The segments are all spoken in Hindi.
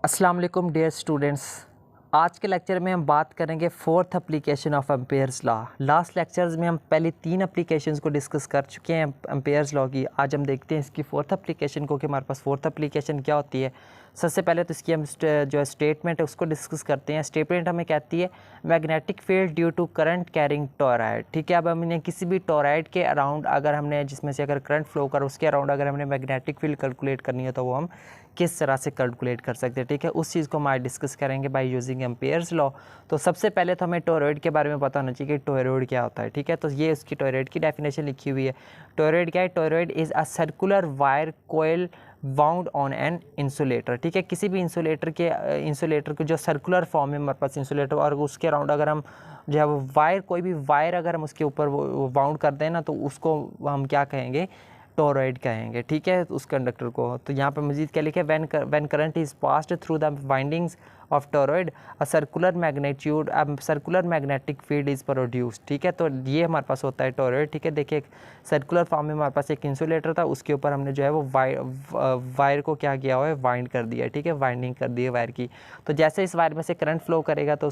अस्सलाम वालेकुम डियर स्टूडेंट्स। आज के लेक्चर में हम बात करेंगे fourth application of Ampere's law. Last lectures में हम पहले 3 एप्लीकेशंस को डिस्कस कर चुके हैं एम्पेयर्स लॉ की। आज हम देखते हैं इसकी फोर्थ एप्लीकेशन को कि हमारे पास फोर्थ एप्लीकेशन क्या होती है। सबसे पहले तो इसकी हम जो स्टेटमेंट है उसको डिस्कस करते हैं। स्टेटमेंट हमें कहती है magnetic field due to current carrying toroid. ठीक है, अब हमने किसी भी टोरॉइड के अराउंड अगर हमने जिसमें से अगर करंट फ्लो कर उसके अराउंड अगर हमने मैग्नेटिक फील्ड कैलकुलेट करनी है तो वो हम किस तरह से कैलकुलेट कर सकते हैं। ठीक है, उस चीज़ को हम आज डिस्कस करेंगे बाय यूजिंग एम्पेयर्स लॉ। तो सबसे पहले तो हमें टोरॉइड के बारे में पता होना चाहिए कि टोरॉइड क्या होता है। ठीक है, तो ये उसकी टोरॉइड की डेफिनेशन लिखी हुई है। टोरॉइड क्या है? Toroid is a circular wire coil wound on an insulator. ठीक है, किसी भी इंसुलेटर के जो सर्कुलर फॉर्म है हमारे पास इंसुलेटर और उसके अराउंड अगर हम जो है वो वायर कोई भी वायर अगर हम उसके ऊपर वो वाउंड करते हैं ना तो उसको हम क्या कहेंगे? टोरॉइड कहेंगे। ठीक है, उस कंडक्टर को। तो यहाँ पर मजीद क्या लिखा है? When current is passed through the windings of toroid a circular magnetic field is produced. ठीक है, तो ये हमारे पास होता है टोरॉइड। ठीक है, देखिए सर्कुलर फॉर्म में हमारे पास एक इंसुलेटर था, उसके ऊपर हमने जो है वो वायर को क्या किया हुआ है? वाइंड कर दिया। ठीक है, वाइंडिंग कर दी है वायर की। तो जैसे इस वायर में से करंट फ्लो करेगा तो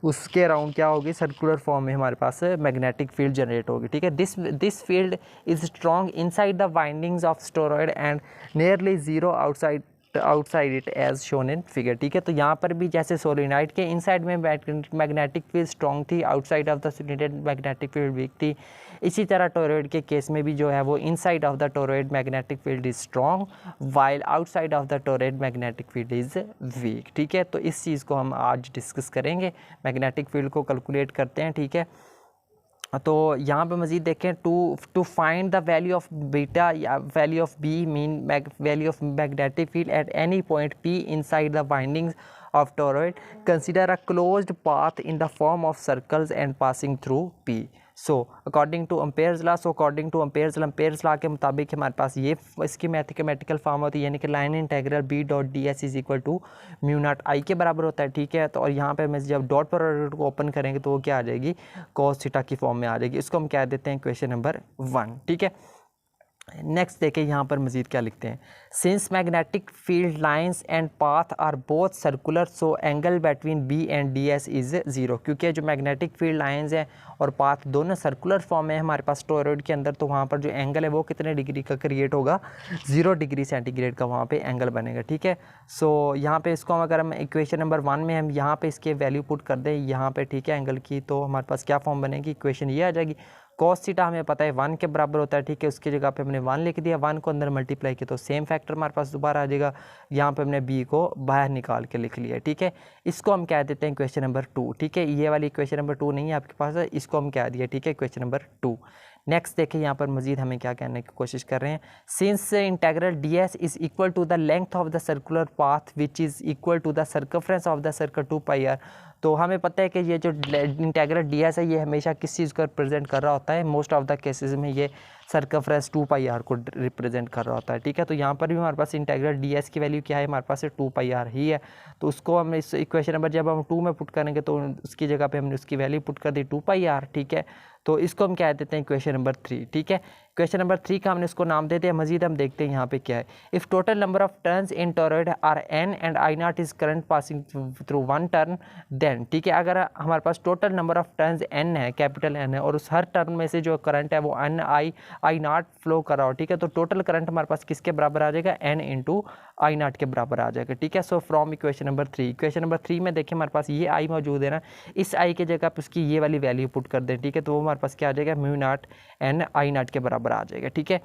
उसके अराउंड क्या होगी? सर्कुलर फॉर्म में हमारे पास मैग्नेटिक फील्ड जनरेट होगी। ठीक है, this field is strong inside the windings of toroid and nearly zero outside it as shown in figure. ठीक है, तो यहाँ पर भी जैसे सोलेनोइड के इनसाइड में मैग्नेटिक फील्ड स्ट्रॉन्ग थी, outside of the solenoid magnetic field weak थी, इसी तरह टोरॉइड के केस में भी जो है वो inside of the toroid magnetic field is strong while outside of the toroid magnetic field is weak. ठीक है, तो इस चीज़ को हम आज डिस्कस करेंगे। मैग्नेटिक फील्ड को कैलकुलेट करते हैं। ठीक है, तो यहाँ पे मज़ीद देखें to find the value of beta या value of B mean value of magnetic field at any point P inside the windings of toroid consider a closed path in the form of circles and passing through P. So according to Ampere's law के मुताबिक हमारे पास ये इसकी मैथमेटिकल फॉर्म होती है, यानी कि line integral B dot D S is equal to mu naught I के बराबर होता है। ठीक है, तो और यहाँ पे मैं जब डॉट प्रोडक्ट को ओपन करेंगे तो वो क्या आ जाएगी? कॉस थीटा की फॉर्म में आ जाएगी। इसको हम कह देते हैं क्वेश्चन नंबर 1। ठीक है, नेक्स्ट देखिए यहाँ पर मजीद क्या लिखते हैं। Since magnetic field lines and path are both circular so angle between B and D S is 0। क्योंकि जो मैग्नेटिक फील्ड लाइंस हैं और पाथ दोनों सर्कुलर फॉर्म में है हमारे पास टोरॉइड के अंदर, तो वहाँ पर जो एंगल है वो कितने डिग्री का क्रिएट होगा? 0 डिग्री सेंटीग्रेड का वहाँ पे एंगल बनेगा। ठीक है, सो यहाँ पे इसको अगर हम इक्वेशन नंबर 1 में हम यहाँ पे इसके वैल्यू पुट कर दें यहाँ पे, ठीक है, एंगल की, तो हमारे पास क्या फॉर्म बनेगी? इक्वेशन ये आ जाएगी। कॉस थीटा हमें पता है 1 के बराबर होता है। ठीक है, उसकी जगह पे हमने 1 लिख दिया, 1 को अंदर मल्टीप्लाई किया तो सेम फैक्टर हमारे पास दोबारा आ जाएगा। यहाँ पे हमने बी को बाहर निकाल के लिख लिया। ठीक है, इसको हम कह देते हैं क्वेश्चन नंबर 2। ठीक है, ये वाली क्वेश्चन नंबर 2 नहीं है आपके पास, इसको हम कह दिया। ठीक है, क्वेश्चन नंबर 2। नेक्स्ट देखिए यहाँ पर मजीद हमें क्या कहने की कोशिश कर रहे हैं। Since integral D S is equal to the length of the circular path which is equal to the circumference of the circle 2 pi R. तो हमें पता है कि ये जो इंटेग्रल डी एस है ये हमेशा किस चीज़ को रिप्रेजेंट कर रहा होता है? मोस्ट ऑफ द केसेस में ये सर्कमफ्रेंस 2 पाई आर को रिप्रेजेंट कर रहा होता है। ठीक है, तो यहाँ पर भी हमारे पास इंटेग्रल डी एस की वैल्यू क्या है? हमारे पास 2 पाई आर ही है। तो उसको हम इस इक्वेशन नंबर जब हम 2 में पुट करेंगे तो उसकी जगह पे हमने उसकी वैल्यू पुट कर दी 2 पाई आर। ठीक है, तो इसको हम कह देते हैं क्वेश्चन नंबर 3। ठीक है, क्वेश्चन नंबर 3 का हमने इसको नाम दे दिया। मजीद हम देखते हैं यहाँ पे क्या है। If total number of turns in toroid are N and I naught is current passing through 1 turn then. ठीक है, अगर हमारे पास total number of turns N है, कैपिटल एन है, और उस हर टर्न में से जो करंट है वो एन आई नॉट फ्लो कर रहा हो, ठीक है, तो टोटल करंट हमारे पास किसके बराबर आ जाएगा? एन इंटू आई नॉट के बराबर आ जाएगा। ठीक है, so from equation number 3। Equation number 3 में देखिए हमारे पास ये आई मौजूद है ना, इस आई के जगह पर उसकी ये वाली वैल्यू पुट कर दें। ठीक है, तो वो हमारे पास क्या आ जाएगा? Mu naught N I naught के बराबर आ जाएगा। ठीक है,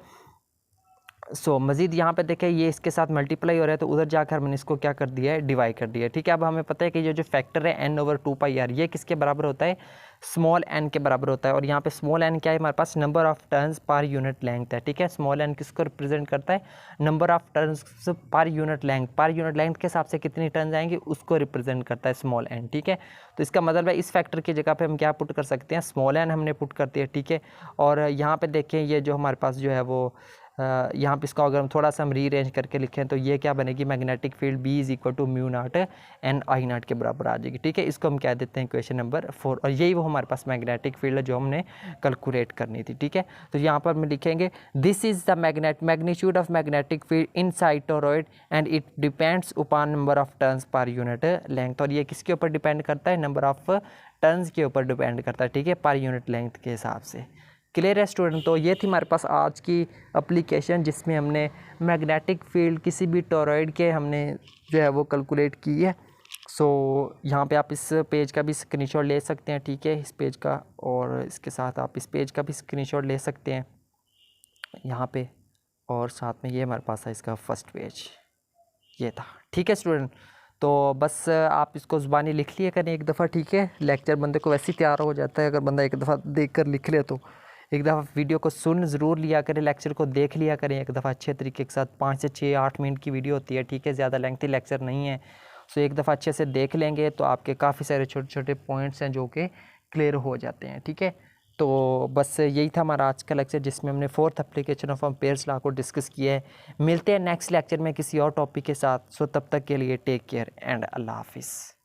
सो मज़ीद यहाँ पे देखें ये इसके साथ मल्टीप्लाई हो रहा है तो उधर जाकर मैंने इसको क्या कर दिया है? डिवाइड कर दिया है। ठीक है, अब हमें पता है कि ये जो फैक्टर है n ओवर 2 पाई आर ये किसके बराबर होता है? स्मॉल n के बराबर होता है। और यहाँ पे स्मॉल n क्या है? हमारे पास number of turns per unit length है। ठीक है, स्मॉल n किसको रिप्रेजेंट करता है? Number of turns per unit length के हिसाब से कितनी टर्न्स आएंगे उसको रिप्रेजेंट करता है स्मॉल n। ठीक है, तो इसका मतलब है इस फैक्टर की जगह पे हम क्या पुट कर सकते हैं? स्मॉल n हमने पुट कर दिया। ठीक है, और यहाँ पे देखें ये जो हमारे पास जो है वो यहाँ पे इसको अगर हम थोड़ा सा हम रीअरेंज करके लिखें तो ये क्या बनेगी, magnetic field B is equal to mu naught N I naught के बराबर आ जाएगी। ठीक है, इसको हम कह देते हैं क्वेश्चन नंबर 4, और यही वो हमारे पास मैग्नेटिक फील्ड है जो हमने कैलकुलेट करनी थी। ठीक है, तो यहाँ पर हम लिखेंगे this is the magnitude of magnetic field in side toroid and it depends upon number of turns per unit length. और ये किसके ऊपर डिपेंड करता है, नंबर ऑफ टर्न्स के ऊपर डिपेंड करता है। ठीक है, पर यूनिट लेंथ के हिसाब से। क्लियर है स्टूडेंट। तो ये थी हमारे पास आज की एप्लीकेशन जिसमें हमने मैग्नेटिक फील्ड किसी भी टोरॉइड के हमने जो है वो कैलकुलेट की है। सो यहाँ पे आप इस पेज का भी स्क्रीनशॉट ले सकते हैं। ठीक है, इस पेज का, और इसके साथ आप इस पेज का भी स्क्रीनशॉट ले सकते हैं यहाँ पे, और साथ में ये हमारे पास है इसका फर्स्ट पेज, ये था। ठीक है स्टूडेंट, तो बस आप इसको ज़ुबानी लिख लिया करें एक दफ़ा। ठीक है, लेक्चर बंदे को वैसे ही तैयार हो जाता है अगर बंदा एक दफ़ा देख कर लिख ले, तो एक दफ़ा वीडियो को सुन ज़रूर लिया करें, लेक्चर को देख लिया करें एक दफ़ा अच्छे तरीके के साथ। 5 से 6 8 मिनट की वीडियो होती है। ठीक है, ज़्यादा लेंथी लेक्चर नहीं है। सो एक दफ़ा अच्छे से देख लेंगे तो आपके काफ़ी सारे छोटे छोटे पॉइंट्स हैं जो कि क्लियर हो जाते हैं। ठीक है, तो बस यही था हमारा आज का लेक्चर जिसमें हमने 4th application of Ampere's law को डिस्कस किया है। मिलते हैं नेक्स्ट लेक्चर में किसी और टॉपिक के साथ। सो तब तक के लिए टेक केयर एंड अल्लाह हाफिज़।